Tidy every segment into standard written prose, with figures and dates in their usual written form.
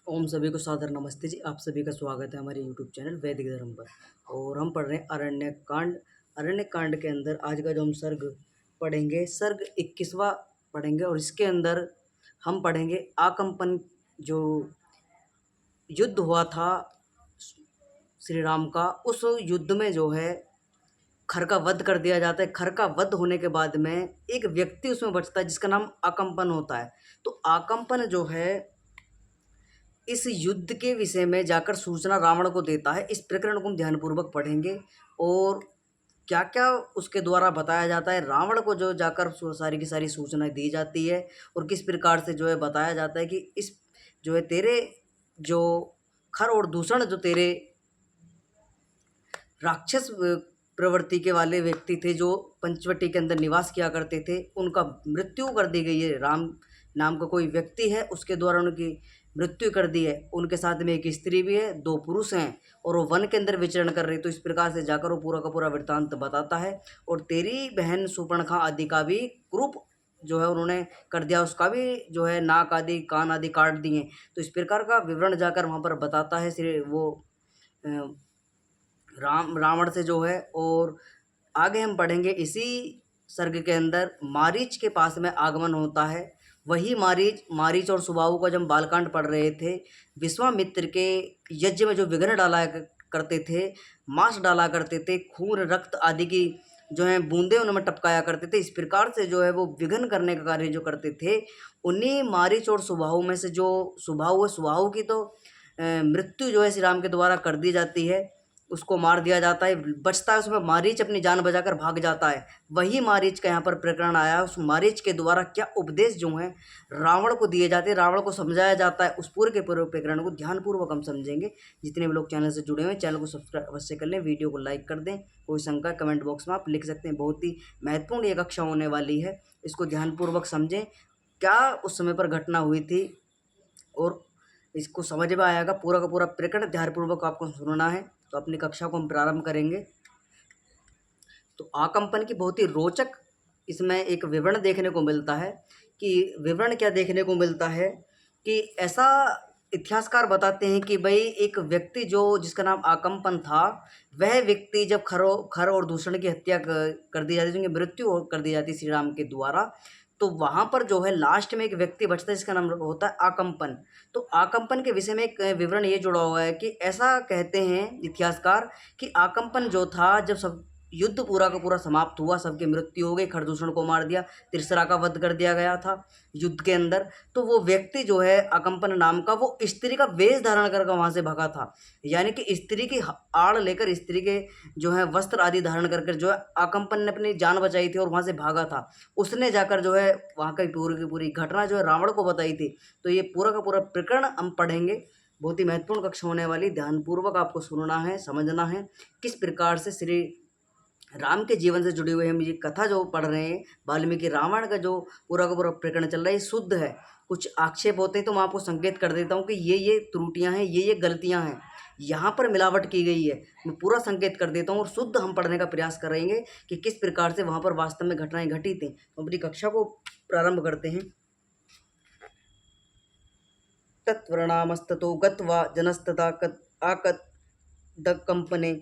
ओम सभी को सादर नमस्ते जी। आप सभी का स्वागत है हमारे यूट्यूब चैनल वैदिक धर्म पर। और हम पढ़ रहे हैं अरण्य कांड के अंदर आज का जो हम सर्ग पढ़ेंगे, सर्ग 21वां पढ़ेंगे। और इसके अंदर हम पढ़ेंगे आकंपन। जो युद्ध हुआ था श्री राम का, उस युद्ध में जो है खर का वध कर दिया जाता है। खर का वध होने के बाद में एक व्यक्ति उसमें बचता है जिसका नाम आकंपन होता है। तो आकंपन जो है इस युद्ध के विषय में जाकर सूचना रावण को देता है। इस प्रकरण को हम ध्यानपूर्वक पढ़ेंगे और क्या क्या उसके द्वारा बताया जाता है। रावण को जो जाकर सारी की सारी सूचनाएं दी जाती है और किस प्रकार से जो है बताया जाता है कि इस जो है तेरे जो खर और दूषण जो तेरे राक्षस प्रवृत्ति के वाले व्यक्ति थे जो पंचवटी के अंदर निवास किया करते थे, उनका मृत्यु कर दी गई है। राम नाम का कोई व्यक्ति है, उसके द्वारा उनकी मृत्यु कर दी है। उनके साथ में एक स्त्री भी है, दो पुरुष हैं और वो वन के अंदर विचरण कर रहे। तो इस प्रकार से जाकर वो पूरा का पूरा वृत्तांत बताता है। और तेरी बहन सुपर्णखा आदि का भी क्रूप जो है उन्होंने कर दिया, उसका भी जो है नाक आदि कान आदि काट दिए। तो इस प्रकार का विवरण जाकर वहाँ पर बताता है श्री वो रावण से जो है। और आगे हम पढ़ेंगे इसी सर्ग के अंदर मारीच के पास में आगमन होता है। वही मारीच और सुबाहु का जब बालकांड पढ़ रहे थे, विश्वामित्र के यज्ञ में जो विघ्न डाला करते थे, मांस डाला करते थे, खून रक्त आदि की जो है बूंदे उनमें टपकाया करते थे। इस प्रकार से जो है वो विघ्न करने का कार्य जो करते थे, उन्हीं मारीच और सुबाहु में से जो सुबाहु है, सुबाहु की तो मृत्यु जो है श्री राम के द्वारा कर दी जाती है, उसको मार दिया जाता है। बचता है उसमें मारीच, अपनी जान बचाकर भाग जाता है। वही मारीच का यहाँ पर प्रकरण आया है। उस मारीच के द्वारा क्या उपदेश जो हैं रावण को दिए जाते हैं, रावण को समझाया जाता है, उस पूरे के पूरे प्रकरण को ध्यानपूर्वक हम समझेंगे। जितने भी लोग चैनल से जुड़े हुए हैं, चैनल को सब्सक्राइब अवश्य कर लें, वीडियो को लाइक कर दें। कोई शंका कमेंट बॉक्स में आप लिख सकते हैं। बहुत ही महत्वपूर्ण ये कक्षा होने वाली है, इसको ध्यानपूर्वक समझें। क्या उस समय पर घटना हुई थी और इसको समझ में आएगा। पूरा का पूरा प्रकरण ध्यानपूर्वक आपको सुनना है। तो अपनी कक्षा को हम प्रारंभ करेंगे। तो आकंपन की बहुत ही रोचक इसमें एक विवरण देखने को मिलता है। कि विवरण क्या देखने को मिलता है कि ऐसा इतिहासकार बताते हैं कि भाई एक व्यक्ति जो जिसका नाम आकंपन था, वह व्यक्ति जब खर और दूषण की हत्या कर दी जाती है, जिनकी मृत्यु कर दी जाती है श्री राम के द्वारा, तो वहाँ पर जो है लास्ट में एक व्यक्ति बचता है जिसका नाम होता है आकंपन। तो आकंपन के विषय में एक विवरण ये जुड़ा हुआ है कि ऐसा कहते हैं इतिहासकार कि आकंपन जो था, जब सब युद्ध पूरा का पूरा समाप्त हुआ, सबकी मृत्यु हो गई, खरदूषण को मार दिया, तिरसरा का वध कर दिया गया था युद्ध के अंदर, तो वो व्यक्ति जो है आकंपन नाम का, वो स्त्री का वेश धारण करके वहाँ से भगा था। यानी कि स्त्री की आड़ लेकर, स्त्री के जो है वस्त्र आदि धारण करके जो है आकंपन ने अपनी जान बचाई थी और वहाँ से भागा था। उसने जाकर जो है वहाँ की पूरी घटना जो है रावण को बताई थी। तो ये पूरा का पूरा प्रकरण हम पढ़ेंगे। बहुत ही महत्वपूर्ण कक्षा होने वाली, ध्यानपूर्वक आपको सुनना है, समझना है किस प्रकार से श्री राम के जीवन से जुड़ी हुई हम ये कथा जो पढ़ रहे हैं। वाल्मीकि रामायण का जो पूरा का पूरा प्रकरण चल रहा है, ये शुद्ध है। कुछ आक्षेप होते हैं तो मैं आपको संकेत कर देता हूँ कि ये त्रुटियां हैं, ये गलतियां हैं, यहाँ पर मिलावट की गई है। मैं पूरा संकेत कर देता हूँ और शुद्ध हम पढ़ने का प्रयास करेंगे कि किस प्रकार से वहाँ पर वास्तव में घटनाएं घटी थी। तो अपनी कक्षा को प्रारंभ करते हैं। तत्वर्णामस्ततो गत्वा जनस्तथा आकदकंपने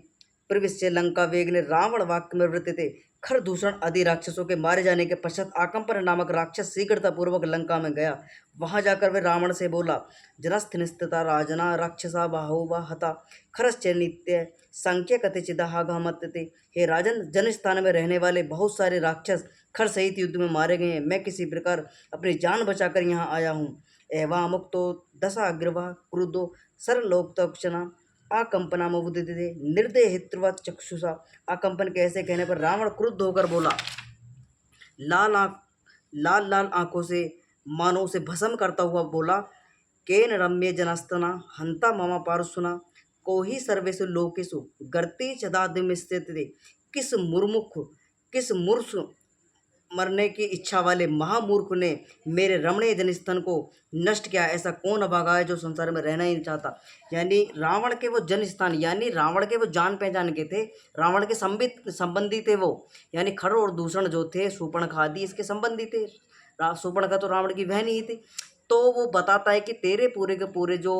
प्रविश्य लंका वेगने रावण वाक्य में वृत्ते। खरदूषण आदि राक्षसों के मारे जाने के पश्चात आकंपन नामक राक्षस शीघ्रतापूर्वक लंका में गया। वहां जाकर वे रावण से बोला, जनस्थ निस्थिता राजना राक्षसा बाहुवा हता खरश्च नित्य संख्य कथिचिदागमत्ते। हे राजन, जनस्थान में रहने वाले बहुत सारे राक्षस खर सहित युद्ध में मारे गए हैं। मैं किसी प्रकार अपनी जान बचाकर यहाँ आया हूँ। एवं मुक्तो दशाग्रवा क्रुद्धो सरलोकतक्षणा आकंपनामुदिते निर्दयित्वा चक्षुषा। आकंपन के ऐसे कहने पर रावण क्रुद्ध होकर बोला, लाल आँख लाल लाल आंखों से मानो उसे भस्म करता हुआ बोला, केन रम्य जनस्तना हंता ममा पारुसुना को ही सर्वेषु लोकेषु गर्ते चदादिमिस्थिते। किस मुर्मुख किस मूर्ख मरने की इच्छा वाले महामूर्ख ने मेरे रमणीय जनस्थान को नष्ट किया। ऐसा कौन अभागा है जो संसार में रहना ही नहीं चाहता। यानी रावण के वो जनस्थान, यानी रावण के वो जान पहचान के थे, रावण के संबंधी थे वो। यानी खर और दूषण जो थे, शूर्पणखा आदि इसके संबंधी थे। शूर्पणखा तो रावण की बहन ही थी। तो वो बताता है कि तेरे पूरे के पूरे जो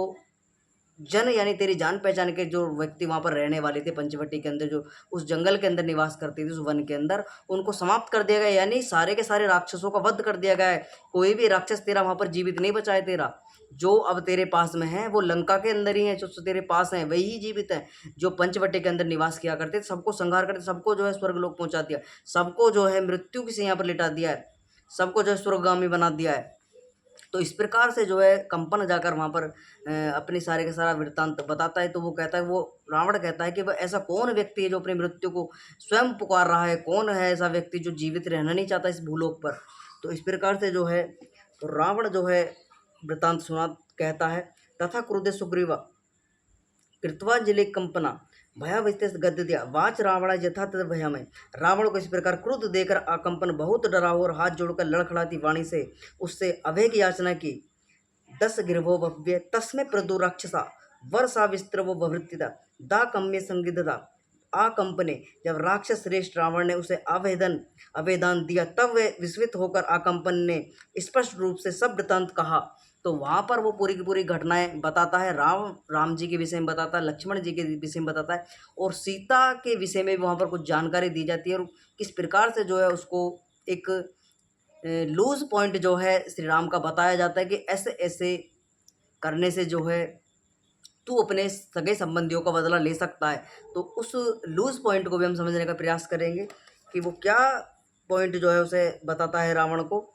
जन यानी तेरी जान पहचान के जो व्यक्ति वहाँ पर रहने वाले थे पंचवटी के अंदर, जो उस जंगल के अंदर निवास करते थे, उस वन के अंदर, उनको समाप्त कर दिया गया, यानी सारे के सारे राक्षसों का वध कर दिया गया है। कोई भी राक्षस तेरा वहाँ पर जीवित नहीं बचा है तेरा। जो अब तेरे पास में है वो लंका के अंदर ही है, जो तेरे पास है वही जीवित है। जो पंचवटी के अंदर निवास किया करते थे, सबको संहार करते, सबको जो है स्वर्गलोक पहुँचा दिया, सबको जो है मृत्यु की यहाँ पर लिटा दिया है, सबको जो है स्वर्गगामी बना दिया है। तो इस प्रकार से जो है कंपन जाकर वहाँ पर अपनी सारे का सारा वृत्तांत बताता है। तो वो कहता है, वो रावण कहता है कि वह ऐसा कौन व्यक्ति है जो अपनी मृत्यु को स्वयं पुकार रहा है, कौन है ऐसा व्यक्ति जो जीवित रहना नहीं चाहता इस भूलोक पर। तो इस प्रकार से जो है तो रावण जो है वृत्तांत सुना कहता है, तथा क्रुद्धे सुग्रीवा कृत्वांजलि कंपना भयाविस्तेस गद्य दिया वाच रावण यथा तद भयमय। रावण को इस प्रकार क्रुद्ध देकर आकंपन बहुत डरा और हाथ जोड़कर लड़खड़ाती वाणी से उससे अभय की याचना की। 10 गिरवो भव्य तस्में प्रदु राक्षसा वर्षा विस्त्रवो भवृत्तिदा दा कम्य संगिधता आकंपने। जब राक्षस श्रेष्ठ रावण ने उसे आवेदन दिया, तब वे विस्मित होकर आकंपन ने स्पष्ट रूप से सब वृत्तांत कहा। तो वहाँ पर वो पूरी की पूरी घटनाएं बताता है, राम जी के विषय में बताता है, लक्ष्मण जी के विषय में बताता है, और सीता के विषय में भी वहाँ पर कुछ जानकारी दी जाती है, और किस प्रकार से जो है उसको एक लूज पॉइंट जो है श्री राम का बताया जाता है कि ऐसे ऐसे करने से जो है तू अपने सगे संबंधियों का बदला ले सकता है। तो उस लूज पॉइंट को भी हम समझने का प्रयास करेंगे कि वो क्या पॉइंट जो है उसे बताता है रावण को।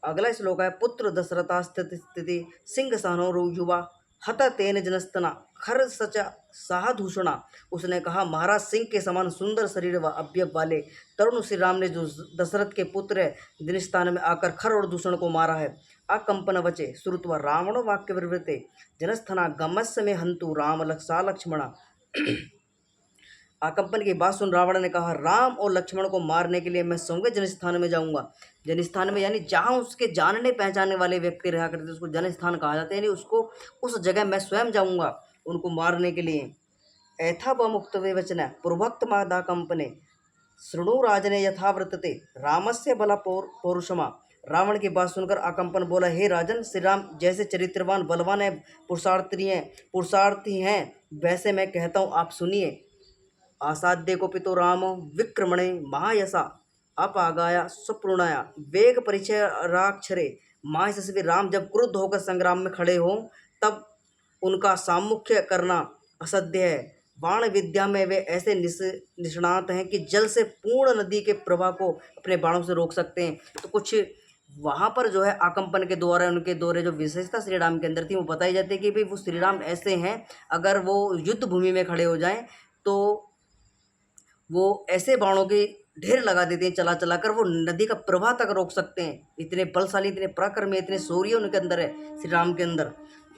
अगला श्लोक है, पुत्र दशरथा स्थिति सिंह सहनो युवा हत तेन जनस्तना खर सचा साहदूषणा। उसने कहा, महाराज सिंह के समान सुंदर शरीर व अवयव वाले तरुण श्री राम ने जो दशरथ के पुत्र है जनस्थान में आकर खर और दूषण को मारा है। अकंपन वचे श्रुत्वा रावणो वाक्य विवृते जनस्थना गमस्य में हंतु राम लक्षा लक्ष्मणा। आकंपन की बात सुन रावण ने कहा, राम और लक्ष्मण को मारने के लिए मैं स्वयं जनस्थान में जाऊंगा। जनस्थान में यानी जहाँ उसके जानने पहचानने वाले व्यक्ति रहा करते उसको जनस्थान कहा जाता है, यानी उसको उस जगह मैं स्वयं जाऊंगा उनको मारने के लिए। ऐथा व मुक्त वे वचन पूर्वक्त मादा कंपने शृणु राजने यथावृतते रामस्य बला पौरुषमा। रावण की बात सुनकर आकंपन बोला, हे राजन, श्री राम जैसे चरित्रवान बलवान है, पुरुषार्थी हैं, वैसे मैं कहता हूँ आप सुनिए। आसाध्य को पितो राम विक्रमणे महायसा अपागाया सुप्रुणाया वेग परिचय राक्षरे महायशस्वी। राम जब क्रुद्ध होकर संग्राम में खड़े हों तब उनका सामुख्य करना असाध्य है। बाण विद्या में वे ऐसे निष्णात हैं कि जल से पूर्ण नदी के प्रवाह को अपने बाणों से रोक सकते हैं। तो कुछ वहाँ पर जो है आकंपन के द्वारा उनके दौरे जो विशेषता श्री राम के अंदर थी वो बताई जाती है कि भाई वो श्री राम ऐसे हैं, अगर वो युद्ध भूमि में खड़े हो जाएं तो वो ऐसे बाणों के ढेर लगा देते हैं, चला चला कर वो नदी का प्रवाह तक रोक सकते हैं। इतने बलशाली, इतने पराक्रमी, इतने शौर्य उनके अंदर है श्री राम के अंदर।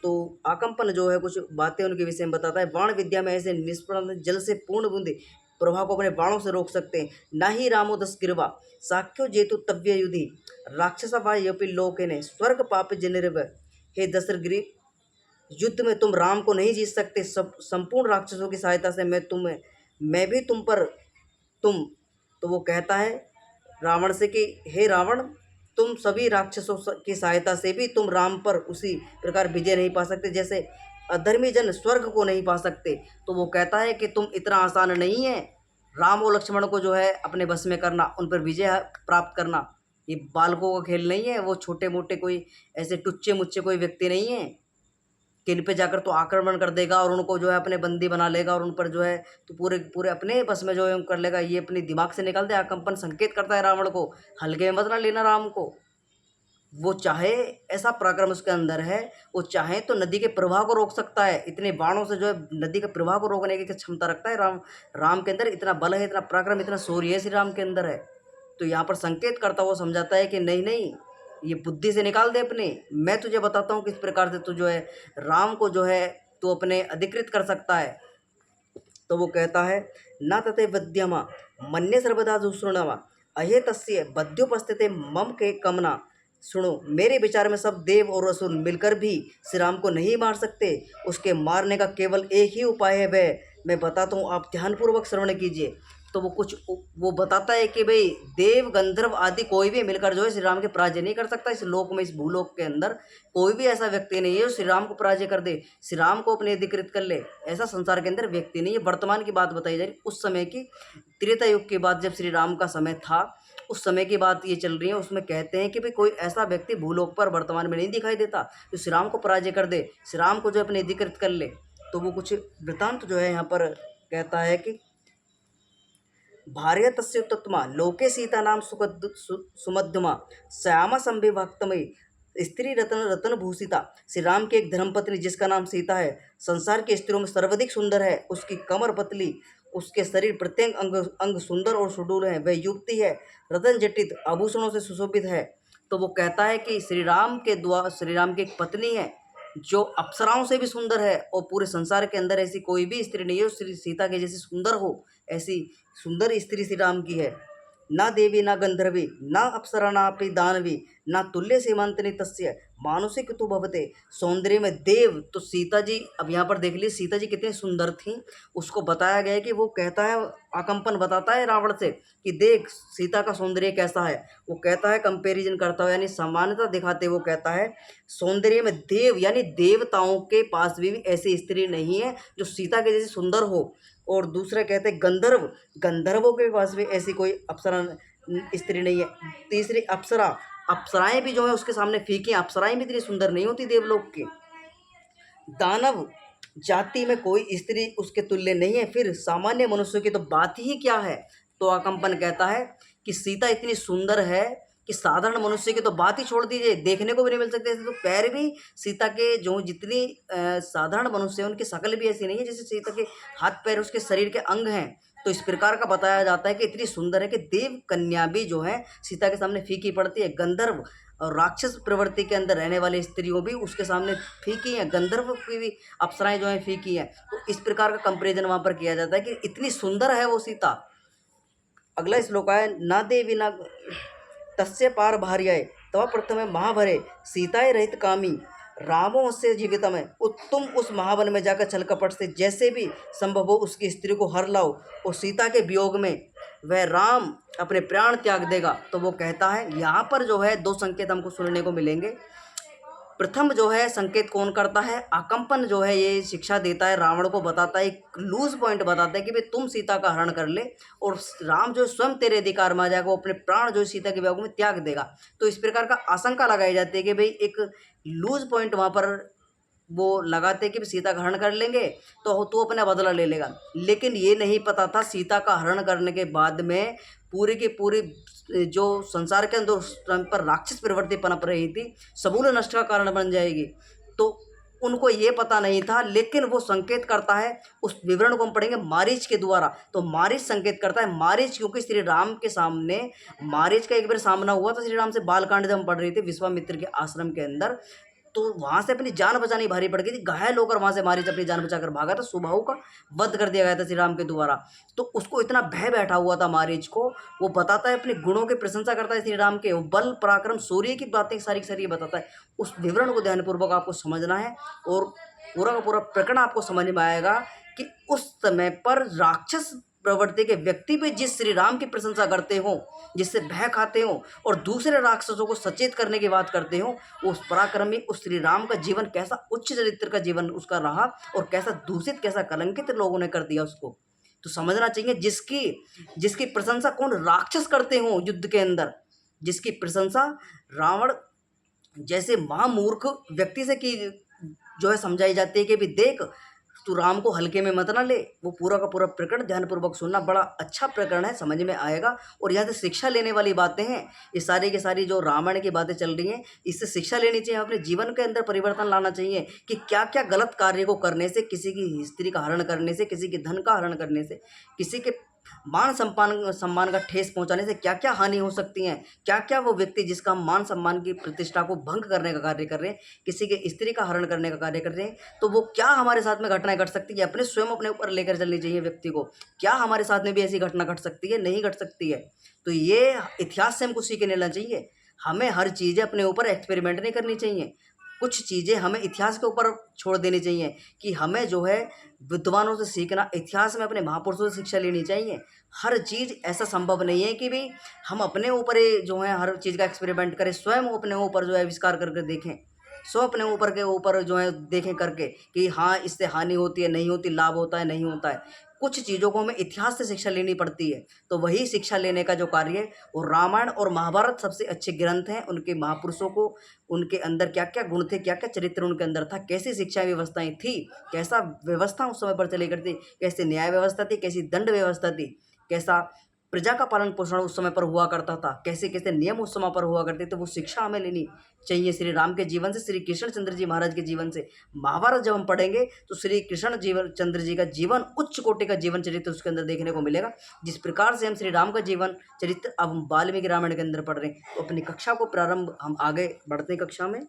तो आकंपन जो है कुछ बातें उनके विषय में बताता है। बाण विद्या में ऐसे निष्प्रभ जल से पूर्ण बूंदे प्रभाव को अपने बाणों से रोक सकते हैं। ना ही रामो दस गिरवा साक्यो जेतु तव्य युधि राक्षसा वायपि लोके ने स्वर्ग पाप जनिर्व। हे दशरगिरी, युद्ध में तुम राम को नहीं जीत सकते। सब संपूर्ण राक्षसों की सहायता से मैं भी तुम पर तो वो कहता है रावण से कि हे रावण, तुम सभी राक्षसों की सहायता से भी तुम राम पर उसी प्रकार विजय नहीं पा सकते जैसे अधर्मी जन स्वर्ग को नहीं पा सकते। तो वो कहता है कि तुम इतना आसान नहीं है राम और लक्ष्मण को जो है अपने बस में करना, उन पर विजय प्राप्त करना। ये बालकों का खेल नहीं है, वो छोटे मोटे कोई ऐसे टुच्चे मुच्चे कोई व्यक्ति नहीं है कि इन पे जाकर तो आक्रमण कर देगा और उनको जो है अपने बंदी बना लेगा और उन पर जो है तो पूरे पूरे अपने बस में जो है कर लेगा। ये अपने दिमाग से निकल दे। आकंपन संकेत करता है रावण को, हल्के में मत ना लेना राम को। वो चाहे ऐसा पराक्रम उसके अंदर है, वो चाहे तो नदी के प्रवाह को रोक सकता है। इतने बाणों से जो है नदी के प्रवाह को रोकने की क्षमता रखता है राम के अंदर। इतना बल है, इतना पराक्रम, इतना शौर्य है श्री राम के अंदर है। तो यहाँ पर संकेत करता हुआ समझाता है कि नहीं नहीं, ये बुद्धि से निकाल दे अपने। मैं तुझे बताता हूँ किस प्रकार से तू जो है राम को जो है तू अपने अधिकृत कर सकता है। तो वो कहता है, न तते वध्यमा मन्य सर्वदा दुष्णवा अहे तस्य बद्योपस्थित मम के कमना। सुनो, मेरे विचार में सब देव और असुर मिलकर भी श्री राम को नहीं मार सकते। उसके मारने का केवल एक ही उपाय है, वह मैं बताता हूँ, आप ध्यानपूर्वक श्रवण कीजिए। तो वो कुछ वो बताता है कि भाई देव गंधर्व आदि कोई भी मिलकर जो है श्री राम के पराजय नहीं कर सकता। इस लोक में, इस भूलोक के अंदर कोई भी ऐसा व्यक्ति नहीं है जो श्री राम को पराजय कर दे, श्री राम को अपने अधिकृत कर ले। ऐसा संसार के अंदर व्यक्ति नहीं है। वर्तमान की बात बताई जा रही, उस समय की त्रेता युग की बात, जब श्री राम का समय था उस समय की बात ये चल रही है। उसमें कहते हैं कि भाई कोई ऐसा व्यक्ति भूलोक पर वर्तमान में नहीं दिखाई देता जो श्री राम को पराजय कर दे, श्री राम को जो अपने अधिकृत कर ले। तो वो कुछ वृतांत जो है यहाँ पर कहता है कि भार्य तस्य तत्मा लोके सीता नाम सुमध्यमा श्यामा संविभक्तमयी स्त्री रतन रतन भूषिता। श्री राम की एक धर्मपत्नी जिसका नाम सीता है, संसार की स्त्रियों में सर्वाधिक सुंदर है। उसकी कमर पतली, उसके शरीर प्रत्येक अंग अंग सुंदर और सुडौल है। वह युवती है, रतन जटित आभूषणों से सुशोभित है। तो वो कहता है कि श्री राम के द्वारा, श्री राम की एक पत्नी है जो अप्सराओं से भी सुंदर है, और पूरे संसार के अंदर ऐसी कोई भी स्त्री नहीं है जो श्री सीता के जैसी सुंदर हो। ऐसी सुंदर स्त्री श्री राम की है। ना देवी ना गंधर्वी ना अप्सरा नापि दानवी ना तुल्य सीमांतनि तस्य मानुषिक तु भवते। सौंदर्य में देव तो सीता जी, अब यहाँ पर देख लीजिए सीता जी कितनी सुंदर थी। उसको बताया गया है कि वो कहता है, आकंपन बताता है रावण से कि देख सीता का सौंदर्य कैसा है। वो कहता है कंपैरिजन करता हुआ, यानी समानता दिखाते हुए वो कहता है सौंदर्य में देव यानी देवताओं के पास भी ऐसी स्त्री नहीं है जो सीता के जैसी सुंदर हो। और दूसरा कहते हैं गंधर्व, गंधर्वों के पास भी ऐसी कोई अप्सरा स्त्री नहीं है। तीसरी अप्सरा, अप्सराएं भी जो है उसके सामने फीकी, अप्सराएं भी इतनी सुंदर नहीं होती देवलोक की। दानव जाति में कोई स्त्री उसके तुल्य नहीं है। फिर सामान्य मनुष्य की तो बात ही क्या है। तो आकंपन कहता है कि सीता इतनी सुंदर है कि साधारण मनुष्य की तो बात ही छोड़ दीजिए, देखने को भी नहीं मिल सकते। तो पैर भी सीता के जो जितनी साधारण मनुष्य हैं उनकी शक्ल भी ऐसी नहीं है जैसे सीता के हाथ पैर उसके शरीर के अंग हैं। तो इस प्रकार का बताया जाता है कि इतनी सुंदर है कि देव कन्या भी जो है सीता के सामने फीकी पड़ती है। गंधर्व और राक्षस प्रवृत्ति के अंदर रहने वाली स्त्रियों भी उसके सामने फीकी हैं, गंधर्व की भी अप्सराएं जो हैं फीकी हैं। तो इस प्रकार का कंपेरिजन वहाँ पर किया जाता है कि इतनी सुंदर है वो सीता। अगला श्लोक है, ना देवी ना तस्य पार भार्याय तव प्रथम महाभरे सीताए रहित कामी रामो से जीवितम है। तुम उस महावन में जाकर छल कपट से जैसे भी संभव हो उसकी स्त्री को हर लाओ, और सीता के वियोग में वह राम अपने प्राण त्याग देगा। तो वो कहता है यहाँ पर जो है दो संकेत हमको सुनने को मिलेंगे। प्रथम जो है संकेत कौन करता है, आकंपन जो है ये शिक्षा देता है, रावण को बताता है, एक लूज पॉइंट बताता है कि भाई तुम सीता का हरण कर ले और राम जो स्वयं तेरे अधिकार में आ जाएगा, वो अपने प्राण जो सीता के वियोग में त्याग देगा। तो इस प्रकार का आशंका लगाई जाती है कि भाई एक लूज पॉइंट वहाँ पर वो लगाते कि सीता का हरण कर लेंगे तो तू अपना बदला ले लेगा। लेकिन ये नहीं पता था सीता का हरण करने के बाद में पूरी की पूरी जो संसार के अंदर उस टाइम पर राक्षस प्रवृत्ति पनप रही थी समूल नष्ट का कारण बन जाएगी। तो उनको ये पता नहीं था, लेकिन वो संकेत करता है, उस विवरण को हम पढ़ेंगे मारीच के द्वारा। तो मारीच संकेत करता है, मारीच क्योंकि श्री राम के सामने मारीच का एक बार सामना हुआ था श्री राम से बालकांड जब हम पढ़ रहे थे विश्वामित्र के आश्रम के अंदर, तो वहाँ से अपनी जान बचानी भारी पड़ गई थी। घायल होकर वहाँ से मारीच अपनी जान बचाकर भागा था। सुबाहु का वध कर दिया गया था श्री राम के द्वारा। तो उसको इतना भय बैठा हुआ था मारीच को। वो बताता है अपने गुणों की प्रशंसा करता है श्री राम के, वो बल पराक्रम सूर्य की बातें सारी की सारी बताता है। उस विवरण को ध्यानपूर्वक आपको समझना है और पूरा का पूरा प्रकरण आपको समझ में आएगा कि उस समय पर राक्षस प्रवृत्ति के व्यक्ति पे जिस श्री राम की प्रशंसा करते हो, जिससे भय खाते हो और दूसरे राक्षसों को सचेत करने की बात करते हो, उस पराक्रमी उस श्री राम का जीवन कैसा उच्च चरित्र का जीवन उसका रहा और कैसा दूषित कैसा कलंकित लोगों ने कर दिया उसको। तो समझना चाहिए जिसकी प्रशंसा कौन राक्षस करते हो युद्ध के अंदर, जिसकी प्रशंसा रावण जैसे महामूर्ख व्यक्ति से की जो है समझाई जाती है कि भी देख तू राम को हल्के में मत ना ले। वो पूरा का पूरा प्रकरण ध्यानपूर्वक सुनना, बड़ा अच्छा प्रकरण है, समझ में आएगा। और यहाँ से शिक्षा लेने वाली बातें हैं ये सारी की सारी जो रामायण की बातें चल रही हैं, इससे शिक्षा लेनी चाहिए, अपने जीवन के अंदर परिवर्तन लाना चाहिए कि क्या क्या गलत कार्य को करने से, किसी की स्त्री का हरण करने से, किसी के धन का हरण करने से, किसी के मान सम्मान का ठेस पहुंचाने से क्या क्या हानि हो सकती है। क्या क्या वो व्यक्ति जिसका मान सम्मान की प्रतिष्ठा को भंग करने का कार्य कर रहे हैं, किसी के स्त्री का हरण करने का कार्य कर रहे हैं, तो वो क्या हमारे साथ में घटनाएं घट सकती है, अपने स्वयं अपने ऊपर लेकर चलनी चाहिए व्यक्ति को। क्या हमारे साथ में भी ऐसी घटना घट सकती है, नहीं घट सकती है। तो ये इतिहास से हमको सीख लेना चाहिए। हमें हर चीज़ें अपने ऊपर एक्सपेरिमेंट नहीं करनी चाहिए। कुछ चीज़ें हमें इतिहास के ऊपर छोड़ देनी चाहिए कि हमें जो है विद्वानों से सीखना, इतिहास में अपने महापुरुषों से शिक्षा लेनी चाहिए। हर चीज़ ऐसा संभव नहीं है कि भई हम अपने ऊपर ही जो है हर चीज़ का एक्सपेरिमेंट करें, स्वयं अपने ऊपर जो है आविष्कार करके देखें। स्वयं अपने ऊपर के ऊपर जो है देखें करके कि हाँ, इससे हानि होती है, नहीं होती, लाभ होता है, नहीं होता है। कुछ चीज़ों को हमें इतिहास से शिक्षा लेनी पड़ती है, तो वही शिक्षा लेने का जो कार्य है वो रामायण और महाभारत सबसे अच्छे ग्रंथ हैं। उनके महापुरुषों को, उनके अंदर क्या-क्या गुण थे, क्या-क्या चरित्र उनके अंदर था, कैसी शिक्षा व्यवस्थाएँ थी, कैसा व्यवस्था उस समय पर चली करती, कैसे न्याय व्यवस्था थी, कैसी दंड व्यवस्था थी, कैसा प्रजा का पालन-पोषण उस समय पर हुआ करता था, कैसे-कैसे नियम उस समय पर हुआ करते थे, वो शिक्षा हमें लेनी चाहिए श्री राम के जीवन से, श्री कृष्णचंद्र जी महाराज के जीवन से। महाभारत जब हम पढ़ेंगे तो श्री कृष्ण जीवन चंद्र जी का जीवन, उच्च कोटि का जीवन चरित्र उसके अंदर देखने को मिलेगा। जिस प्रकार से हम श्री राम का जीवन चरित्र अब हम वाल्मीकि रामायण के अंदर पढ़ रहे हैं, तो अपनी कक्षा को प्रारंभ हम आगे बढ़ते हैं कक्षा में।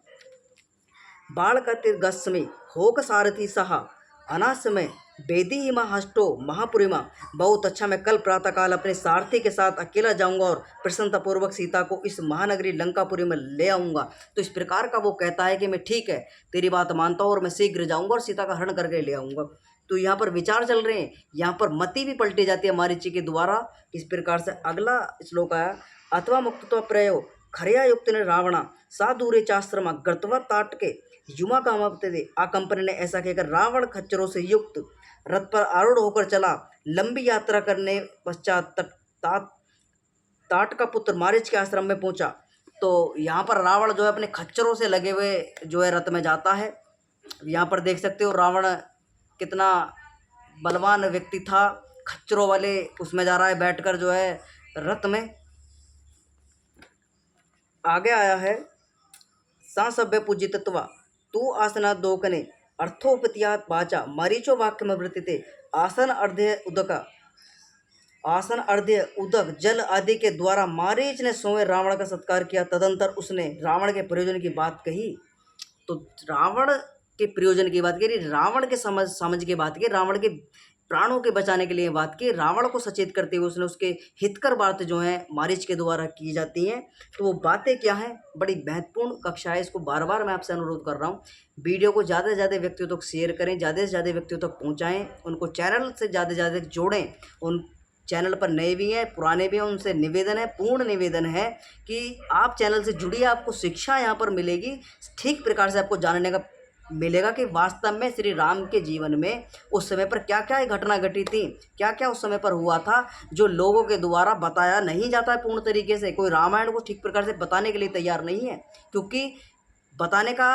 बाळकतिर्गस्मि होक सारथी सहा अनासमय बेदी महाष्टो महापुरिमा। बहुत अच्छा, मैं कल प्रातःकाल अपने सारथी के साथ अकेला जाऊंगा और प्रसन्नतापूर्वक सीता को इस महानगरी लंकापुरी में ले आऊंगा। तो इस प्रकार का वो कहता है कि मैं ठीक है, तेरी बात मानता हूँ और मैं शीघ्र जाऊंगा और सीता का हरण करके ले आऊंगा। तो यहाँ पर विचार चल रहे हैं, यहाँ पर मति भी पलटी जाती है मारीची के द्वारा। इस प्रकार से अगला श्लोक आया, अथवा मुक्तत्व प्रयोग खरया युक्त ने रावणा सा दूरे चाश्रमा गतवा ताट के युमा कामपते। आकंपन ने ऐसा कहकर रावण खच्चरों से युक्त रथ पर आरूढ़ होकर चला। लंबी यात्रा करने पश्चात ताट का पुत्र मारीच के आश्रम में पहुंचा। तो यहाँ पर रावण जो है अपने खच्चरों से लगे हुए जो है रथ में जाता है। यहाँ पर देख सकते हो रावण कितना बलवान व्यक्ति था, खच्चरों वाले उसमें जा रहा है बैठकर जो है रथ में। आगे आया है, सा सभ्य पूजितत्वा तू आसना दोकने अर्थोपत्या वाचा मरीचो वाक्य में वृत्ति। आसन अर्ध्य उदक, आसन अर्ध्य उदक जल आदि के द्वारा मारीच ने स्वयं रावण का सत्कार किया। तदंतर उसने रावण के प्रयोजन की बात कही। तो रावण के प्रयोजन की बात करी, रावण के समझ की बात की, रावण के प्राणों के बचाने के लिए बात की, रावण को सचेत करते हुए उसने उसके हितकर बात जो है मारीच के द्वारा की जाती हैं। तो वो बातें क्या हैं, बड़ी महत्वपूर्ण कक्षा है। इसको बार बार मैं आपसे अनुरोध कर रहा हूँ, वीडियो को ज़्यादा से ज़्यादा व्यक्तियों तक शेयर करें, ज़्यादा से ज़्यादा व्यक्तियों तक पहुँचाएँ, उनको चैनल से ज़्यादा से ज़्यादा जोड़ें। उन चैनल पर नए भी हैं, पुराने भी हैं, उनसे निवेदन है, पूर्ण निवेदन है कि आप चैनल से जुड़िए, आपको शिक्षा यहाँ पर मिलेगी। ठीक प्रकार से आपको जानने का मिलेगा कि वास्तव में श्री राम के जीवन में उस समय पर क्या क्या घटना घटी थी, क्या क्या उस समय पर हुआ था, जो लोगों के द्वारा बताया नहीं जाता है पूर्ण तरीके से। कोई रामायण को ठीक प्रकार से बताने के लिए तैयार नहीं है, क्योंकि बताने का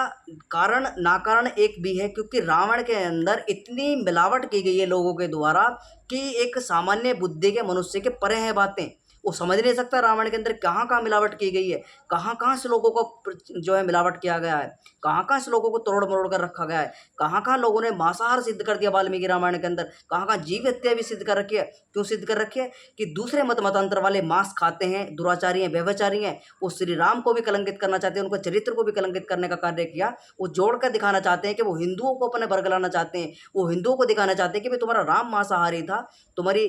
कारण ना कारण एक भी है, क्योंकि रावण के अंदर इतनी मिलावट की गई है लोगों के द्वारा कि एक सामान्य बुद्धि के मनुष्य के परे हैं बातें। वो समझ नहीं सकता रावण के अंदर कहाँ कहाँ मिलावट की गई है, कहाँ कहाँ से लोगों को जो है मिलावट किया गया है, कहाँ कहाँ से लोगों को तोड़ मरोड़ कर रखा गया है, कहाँ कहाँ लोगों ने मांसाहार सिद्ध कर दिया वाल्मीकि रामायण के अंदर, कहाँ कहाँ जीव हत्या भी सिद्ध कर रखी है। क्यों सिद्ध कर रखी है कि दूसरे मतांतर वाले मांस खाते हैं, दुराचारी हैं, व्यभिचारी हैं। वो श्री राम को भी कलंकित करना चाहते हैं, उनके चरित्र को भी कलंकित करने का कार्य किया। वो जोड़ कर दिखाना चाहते हैं कि वो हिंदुओं को अपने वर्ग लाना चाहते हैं, वो हिंदुओं को दिखाना चाहते हैं कि भाई तुम्हारा राम मांसाहारी था, तुम्हारी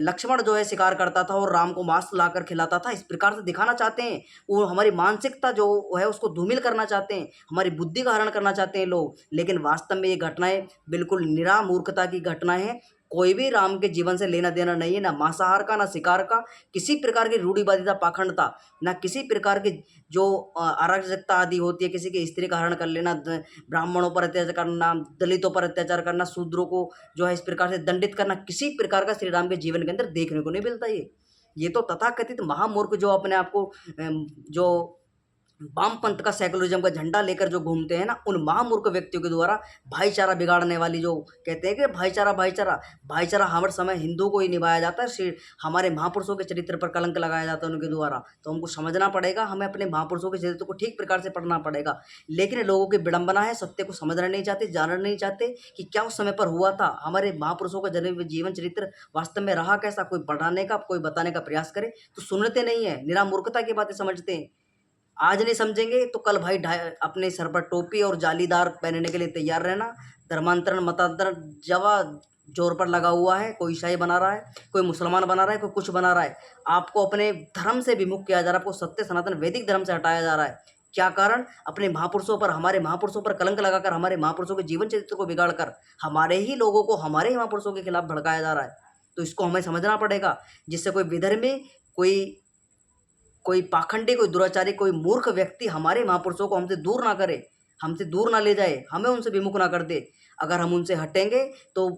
लक्ष्मण जो है शिकार करता था और राम को मांस लाकर खिलाता था। इस प्रकार से दिखाना चाहते हैं। वो हमारी मानसिकता जो है उसको धूमिल करना चाहते हैं, हमारी बुद्धि का हरण करना चाहते हैं लोग। लेकिन वास्तव में ये घटनाएं बिल्कुल निरा मूर्खता की घटनाएं हैं। कोई भी राम के जीवन से लेना देना नहीं है, ना मांसाहार का, ना शिकार का, किसी प्रकार की रूढ़िवादिता, पाखंडता, ना किसी प्रकार की जो अराजकता आदि होती है, किसी की स्त्री का हरण कर लेना, ब्राह्मणों पर अत्याचार करना, दलितों पर अत्याचार करना, शूद्रों को जो है इस प्रकार से दंडित करना, किसी प्रकार का श्री राम के जीवन के अंदर देखने को नहीं मिलता। ये तो तथाकथित महामूर्ख जो अपने आप को जो वामपंथ का सेकुलरिज्म का झंडा लेकर जो घूमते हैं ना, उन महामूर्ख व्यक्तियों के द्वारा भाईचारा बिगाड़ने वाली, जो कहते हैं कि भाईचारा भाईचारा भाईचारा हर समय हिंदू को ही निभाया जाता है, हमारे महापुरुषों के चरित्र पर कलंक लगाया जाता है उनके द्वारा। तो हमको समझना पड़ेगा, हमें अपने महापुरुषों के चरित्र को ठीक प्रकार से पढ़ना पड़ेगा। लेकिन लोगों की विडंबना है, सत्य को समझना नहीं चाहते, जानना नहीं चाहते कि क्या उस समय पर हुआ था, हमारे महापुरुषों का जीवन चरित्र वास्तव में रहा कैसा। कोई पढ़ाने का, कोई बताने का प्रयास करे तो सुनते नहीं है, निरा मूर्खता की बातें समझते हैं। आज नहीं समझेंगे तो कल भाई अपने सर पर टोपी और जालीदार पहनने के लिए तैयार रहना। धर्मांतरण मतांतरण जवा जोर पर लगा हुआ है। कोई ईसाई बना रहा है, कोई मुसलमान बना रहा है, कोई कुछ बना रहा है। आपको अपने धर्म से विमुख किया जा रहा है, आपको सत्य सनातन वैदिक धर्म से हटाया जा रहा है। क्या कारण? अपने महापुरुषों पर, हमारे महापुरुषों पर कलंक लगाकर, हमारे महापुरुषों के जीवन चरित्र को बिगाड़ कर हमारे ही लोगों को हमारे ही महापुरुषों के खिलाफ भड़काया जा रहा है। तो इसको हमें समझना पड़ेगा, जिससे कोई विधर्मी, कोई कोई पाखंडी, कोई दुराचारी, कोई मूर्ख व्यक्ति हमारे महापुरुषों को हमसे दूर ना करे, हमसे दूर ना ले जाए, हमें उनसे विमुख ना कर दे। अगर हम उनसे हटेंगे तो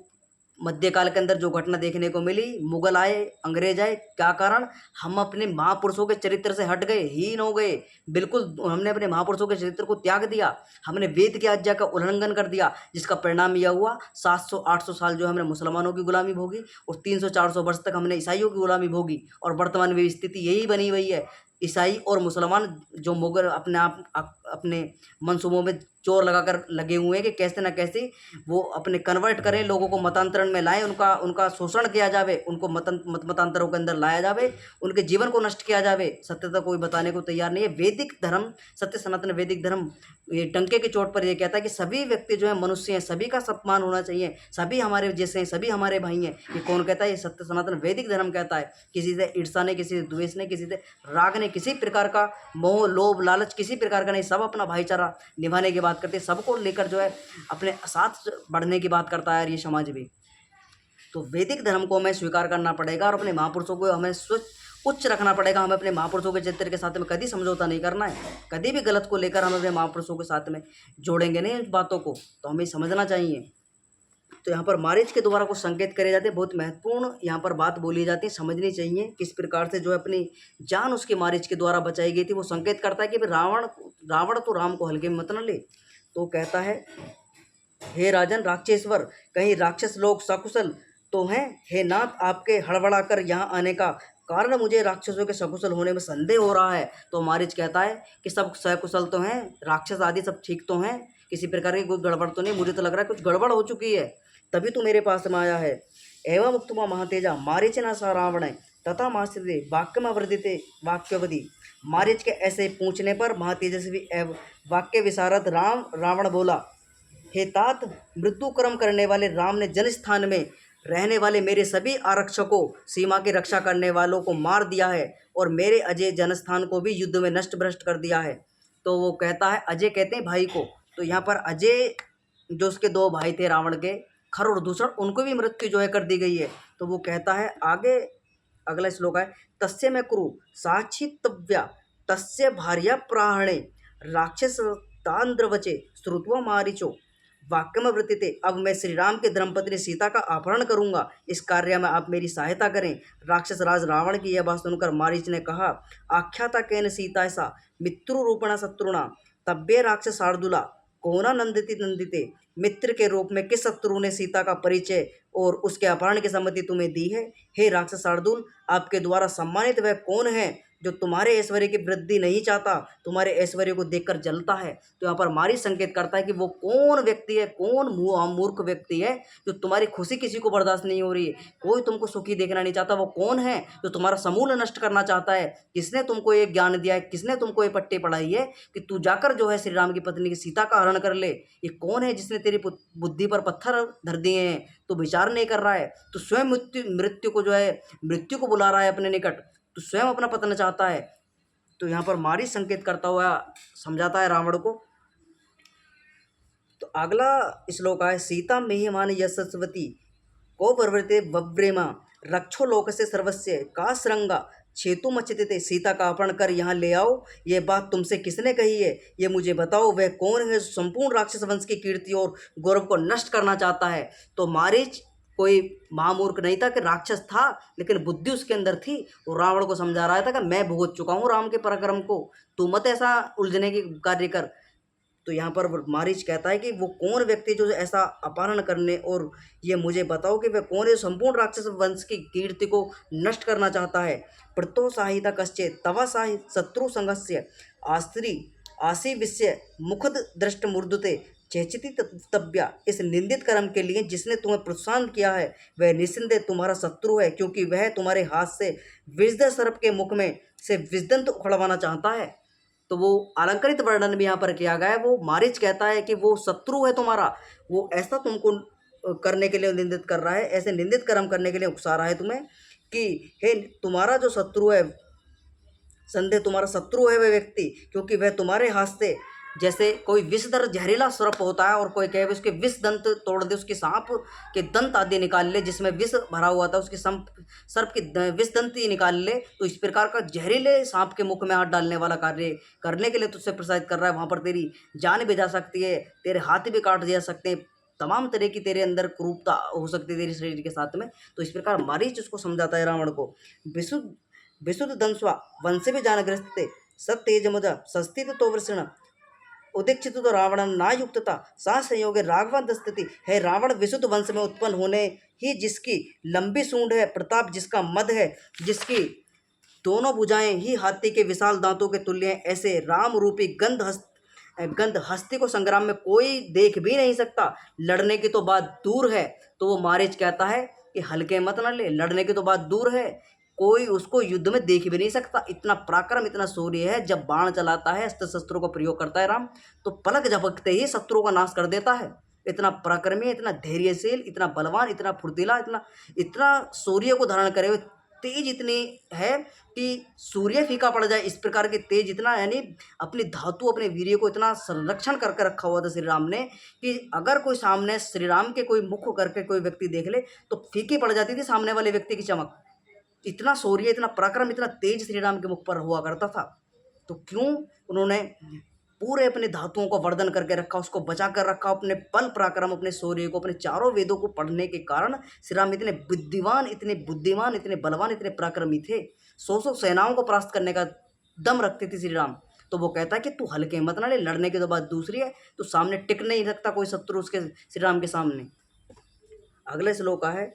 मध्यकाल के अंदर जो घटना देखने को मिली, मुगल आए, अंग्रेज आए, क्या कारण? हम अपने महापुरुषों के चरित्र से हट गए, हीन हो गए, बिल्कुल हमने अपने महापुरुषों के चरित्र को त्याग दिया, हमने वेद की आज्ञा का उल्लंघन कर दिया, जिसका परिणाम यह हुआ 700-800 साल जो हमने मुसलमानों की गुलामी भोगी और 300-400 वर्ष तक हमने ईसाइयों की गुलामी भोगी। और वर्तमान में स्थिति यही बनी हुई है। ईसाई और मुसलमान जो मुगल अपने मनसूबों में जोर लगाकर लगे हुए हैं कि कैसे न कैसे वो अपने कन्वर्ट करें, लोगों को मतांतरण में लाएं, उनका शोषण किया जावे, उनको मतांतरों के अंदर लाया जावे, उनके जीवन को नष्ट किया जावे। सत्यता कोई बताने को तैयार नहीं है। वैदिक धर्म, सत्य सनातन वैदिक धर्म ये टंके की चोट पर ये कहता है कि सभी व्यक्ति जो है मनुष्य हैं, सभी का सम्मान होना चाहिए, सभी हमारे जैसे हैं, सभी हमारे भाई हैं। ये कौन कहता है? ये सत्य सनातन वैदिक धर्म कहता है। किसी से ईर्षा नहीं, किसी से द्वेष नहीं, किसी से राग नहीं, किसी प्रकार का मोह लोभ लालच किसी प्रकार का नहीं। सब अपना भाईचारा निभाने की बात करते हैं, सबको लेकर जो है अपने साथ बढ़ने की बात करता है ये समाज भी। तो वैदिक धर्म को हमें स्वीकार करना पड़ेगा और अपने महापुरुषों को हमें उच्च रखना पड़ेगा। हमें अपने महापुरुषों के चरित्र के साथ में कभी समझौता नहीं करना है। कभी भी गलत को लेकर हम अपने महापुरुषों के साथ में जोड़ेंगे नहीं उन बातों को, तो हमें समझना चाहिए। तो यहाँ पर मारीच के द्वारा कुछ संकेत करे जाते हैं, बहुत महत्वपूर्ण यहाँ पर बात बोली जाती है, समझनी चाहिए। किस प्रकार से जो है अपनी जान उसके मारीच के द्वारा बचाई गई थी। वो संकेत करता है कि रावण तो राम को हल्के में मत न ले। तो कहता है, हे राजन राक्षेश्वर, कहीं राक्षस लोग सकुशल तो हैं? हे नाथ, आपके हड़बड़ा कर यहाँ आने का कारण मुझे राक्षसों के सकुशल होने में संदेह हो रहा है। तो मारीच कहता है कि सब सकुशल तो हैं, राक्षस आदि सब ठीक तो हैं, किसी प्रकार की कोई गड़बड़ तो नहीं। मुझे तो लग रहा है कुछ गड़बड़ हो चुकी है, तभी तो मेरे पास में आया है। एवं उक्तमा महातेजा मारीचना सा रावण तथा माश्रिते वाक्यमवर्धिते वाक्यवधि। मारीच के ऐसे पूछने पर महातेजस्वी एवं वाक्य विशारद रावण बोला, हे तात, मृत्यु कर्म करने वाले राम ने जनस्थान में रहने वाले मेरे सभी आरक्षकों, सीमा की रक्षा करने वालों को मार दिया है और मेरे अजय जनस्थान को भी युद्ध में नष्ट भ्रष्ट कर दिया है। तो वो कहता है, अजय कहते हैं भाई को, तो यहाँ पर अजय जो उसके दो भाई थे रावण के, खर और दूसरा, उनको भी मृत्यु जो है कर दी गई है। तो वो कहता है आगे, अगला श्लोक है, तस्य में कुरु साक्षितव्या तस्य भार्या प्राणे राक्षस तांद्रवचे श्रुत्वा मारीचो वाक्यम वृत्तिते। अब मैं श्री राम के धर्मपत्नी सीता का अपहरण करूंगा, इस कार्य में आप मेरी सहायता करें। राक्षस राज रावण की यह बात सुनकर मारीच ने कहा, आख्याता केन सीता ऐसा मित्रु रूपणा शत्रुणा तब्बे राक्षस शार्दुला कोना नंदिते। मित्र के रूप में किस शत्रु ने सीता का परिचय और उसके अपहरण की सम्मति तुम्हें दी है? हे राक्षस शार्दुल, आपके द्वारा सम्मानित वह कौन है जो तुम्हारे ऐश्वर्य की वृद्धि नहीं चाहता, तुम्हारे ऐश्वर्य को देखकर जलता है? तो यहाँ पर मारीच संकेत करता है कि वो कौन व्यक्ति है, कौन मूर्ख व्यक्ति है जो तुम्हारी खुशी किसी को बर्दाश्त नहीं हो रही है, कोई तुमको सुखी देखना नहीं चाहता। वो कौन है जो तुम्हारा समूल नष्ट करना चाहता है? किसने तुमको ये ज्ञान दिया है, किसने तुमको ये पट्टी पढ़ाई है कि तू जाकर जो है श्री राम की पत्नी की सीता का हरण कर ले? ये कौन है जिसने तेरी बुद्धि पर पत्थर धर दिए हैं? तो विचार नहीं कर रहा है, तो स्वयं मृत्यु को जो है, मृत्यु को बुला रहा है अपने निकट, तो स्वयं अपना पतन चाहता है। तो यहाँ पर मारीच संकेत करता हुआ समझाता है रावण को। तो अगला श्लोक है, सीता मेहमान यशस्वती को प्रवृत्ते वव्रेमा रक्षो लोक से सर्वस्य का श्रृंगा छेतु मचते। सीता का अपहरण कर यहाँ ले आओ, ये बात तुमसे किसने कही है? ये मुझे बताओ, वह कौन है संपूर्ण राक्षस वंश की कीर्ति और गौरव को नष्ट करना चाहता है? तो मारीच कोई महामूर्ख नहीं था कि राक्षस था, लेकिन बुद्धि उसके अंदर थी। वो रावण को समझा रहा था कि मैं भुगत चुका हूँ राम के पराक्रम को, तू मत ऐसा उलझने की कार्य कर। तो यहाँ पर मारीच कहता है कि वो कौन व्यक्ति जो ऐसा अपहरण करने, और ये मुझे बताओ कि वह कौन है संपूर्ण राक्षस वंश की कीर्ति को नष्ट करना चाहता है। प्रतो साहिता कश्चे तवा साहि शत्रु संघस्य आस्त्री आसी विषय मुखद दृष्ट मूर्धते चेचिति तब्या। इस निंदित कर्म के लिए जिसने तुम्हें प्रोत्साहन किया है वह निस्संदेह तुम्हारा शत्रु है, क्योंकि वह तुम्हारे हाथ से विषधर सर्प के मुख में से विषदंत उखड़वाना चाहता है। तो वो अलंकृत वर्णन भी यहाँ पर किया गया है। वो मारीच कहता है कि वो शत्रु है तुम्हारा, वो ऐसा तुमको करने के लिए निंदित कर रहा है, ऐसे निंदित कर्म करने के लिए उकसा रहा है तुम्हें कि हे तुम्हारा जो शत्रु है संदेह तुम्हारा शत्रु है वह व्यक्ति, क्योंकि वह तुम्हारे हाथ से जैसे कोई विषधर जहरीला सर्प होता है, और कोई कहे उसके विष दंत तोड़ दे, उसके सांप के दंत आदि निकाल ले, जिसमें विष भरा हुआ था उसके सर्प के विष दंत ही निकाल ले, तो इस प्रकार का जहरीले सांप के मुख में हाथ डालने वाला कार्य करने के लिए तुझसे प्रसारित कर रहा है। वहाँ पर तेरी जान भी जा सकती है, तेरे हाथ भी काट जा सकते हैं, तमाम तरह की तेरे अंदर क्रूरता हो सकती है तेरे शरीर के साथ में। तो इस प्रकार मारीच उसको समझाता है रावण को। विशुद्ध विशुद्ध दंस्वा वन से भी जानग्रस्त थे, सत तेज मुदा सस्तित तो वृषण उदीक्षित तो रावण ना युक्तता सा संयोग राघवा दस्तति है। रावण विशुद्ध वंश में उत्पन्न होने ही जिसकी लंबी सूंड है, प्रताप जिसका मद है, जिसकी दोनों भुजाएं ही हाथी के विशाल दांतों के तुल्य हैं, ऐसे राम रूपी गंध हस्ती को संग्राम में कोई देख भी नहीं सकता, लड़ने की तो बात दूर है। तो वो मारीच कहता है कि हल्के मत न ले, लड़ने की तो बात दूर है, कोई उसको युद्ध में देख भी नहीं सकता। इतना पराक्रम, इतना शौर्य है, जब बाण चलाता है, अस्त्र शस्त्रों का प्रयोग करता है राम, तो पलक झपकते ही शत्रुओं का नाश कर देता है। इतना पराक्रमी, इतना धैर्यशील, इतना बलवान, इतना फुर्तीला, इतना इतना शौर्य को धारण करे हुए, तेज इतनी है कि सूर्य फीका पड़ जाए, इस प्रकार के तेज इतना, यानी अपनी धातु, अपने वीर्य को इतना संरक्षण करके रखा हुआ था श्री राम ने, कि अगर कोई सामने श्री राम के कोई मुख करके कोई व्यक्ति देख ले तो फीकी पड़ जाती थी सामने वाले व्यक्ति की चमक। इतना शौर्य, इतना पराक्रम, इतना तेज श्री राम के मुख पर हुआ करता था। तो क्यों उन्होंने पूरे अपने धातुओं को वर्धन करके रखा, उसको बचा कर रखा, अपने बल पराक्रम, अपने शौर्य को, अपने चारों वेदों को पढ़ने के कारण श्री राम इतने बुद्धिमान, इतने बुद्धिमान, इतने बलवान, इतने पराक्रमी थे। 100 सेनाओं को परास्त करने का दम रखते थे श्री राम। तो वो कहता है कि तू हल्के मत ना ले, लड़ने की तो बात दूसरी है, तो सामने टिक नहीं रखता कोई शत्रु उसके श्री राम के सामने। अगले श्लोक का है,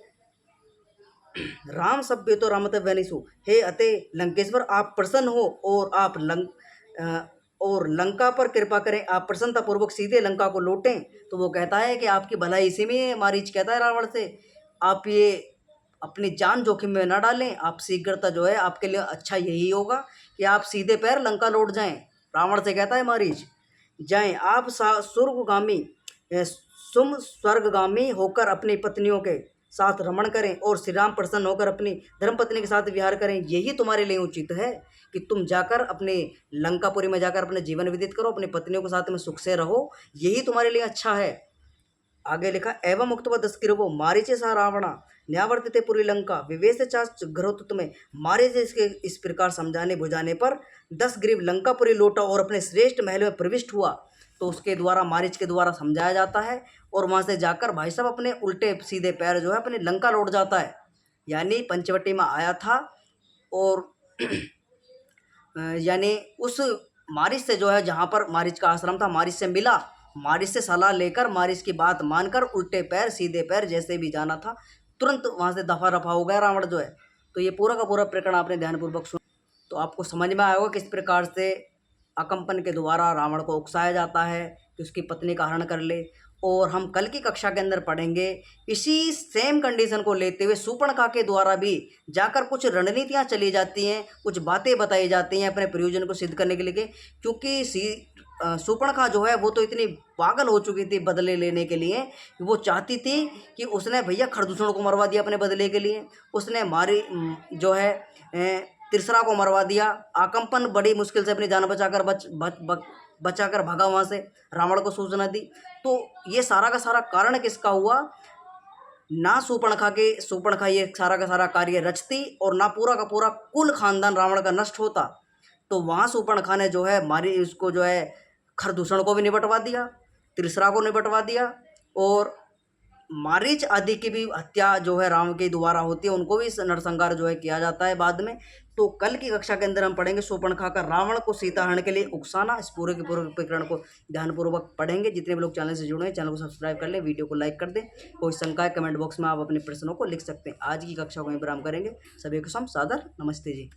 राम सभ्य तो रामत वैनिसु, हे अते लंकेश्वर आप प्रसन्न हो और लंका पर कृपा करें, आप प्रसन्नता पूर्वक सीधे लंका को लौटें। तो वो कहता है कि आपकी भलाई इसी में है। मारीच कहता है रावण से, आप ये अपनी जान जोखिम में ना डालें, आप शीघ्रता जो है आपके लिए अच्छा यही होगा कि आप सीधे पैर लंका लौट जाएं। रावण से कहता है मारीच, जाएं आप स्वर्गगामी स्वर्गगामी होकर अपनी पत्नियों के साथ रमण करें और श्री राम प्रसन्न होकर अपनी धर्मपत्नी के साथ विहार करें। यही तुम्हारे लिए उचित है कि तुम जाकर अपने लंकापुरी में जाकर अपने जीवन व्यतीत करो, अपनी पत्नियों के साथ में सुख से रहो, यही तुम्हारे लिए अच्छा है। आगे लिखा, एवं मुक्तवा दस्किरवो मारीचे सा रावणा न्यावर्तिते पुरी लंका विवेश चाच घरोत तुम्हें। मारीचे इसके इस प्रकार समझाने बुझाने पर 10 ग्रीव लंकापुरी लौटा और अपने श्रेष्ठ महल में प्रविष्ट हुआ। तो उसके द्वारा, मारीच के द्वारा समझाया जाता है, और वहाँ से जाकर भाई साहब अपने उल्टे सीधे पैर जो है अपने लंका लौट जाता है। यानी पंचवटी में आया था और यानी उस मारिच से जो है, जहाँ पर मारिच का आश्रम था, मारिच से मिला, मारिच से सलाह लेकर, मारिच की बात मानकर उल्टे पैर सीधे पैर जैसे भी जाना था, तुरंत वहाँ से दफा रफा हो गया रावण जो है। तो ये पूरा का पूरा प्रकरण आपने ध्यानपूर्वक सुना तो आपको समझ में आया होगा किस प्रकार से अकम्पन के द्वारा रावण को उकसाया जाता है कि उसकी पत्नी का हरण कर ले। और हम कल की कक्षा के अंदर पढ़ेंगे इसी सेम कंडीशन को लेते हुए शूर्पणखा के द्वारा भी जाकर कुछ रणनीतियां चली जाती हैं, कुछ बातें बताई जाती हैं अपने प्रयोजन को सिद्ध करने के लिए। क्योंकि शूर्पणखा जो है वो तो इतनी पागल हो चुकी थी बदले लेने के लिए, वो चाहती थी कि उसने भैया खरदूषण को मरवा दिया अपने बदले के लिए, उसने मारी जो है तिरसरा को मरवा दिया। अकम्पन बड़ी मुश्किल से अपनी जान बचाकर भागा वहाँ से, रावण को सूचना दी। तो ये सारा का सारा कारण किसका हुआ? ना शूर्पणखा ये सारा का सारा कार्य रचती और ना पूरा का पूरा कुल खानदान रावण का नष्ट होता। तो वहाँ शूर्पणखा ने जो है मारी उसको जो है खरदूषण को भी निपटवा दिया, तिरसरा को निपटवा दिया, और मारीच आदि की भी हत्या जो है राम के द्वारा होती है, उनको भी नरसंहार जो है किया जाता है बाद में। तो कल की कक्षा के अंदर हम पढ़ेंगे शूर्पणखा का रावण को सीता हरण के लिए उकसाना। इस पूरे के पूरे प्रकरण को ध्यानपूर्वक पढ़ेंगे। जितने भी लोग चैनल से जुड़े हैं चैनल को सब्सक्राइब कर लें, वीडियो को लाइक कर दें। कोई शंका है कमेंट बॉक्स में आप अपने प्रश्नों को लिख सकते हैं। आज की कक्षा को यहीं विराम करेंगे। सभी को सादर नमस्ते जी।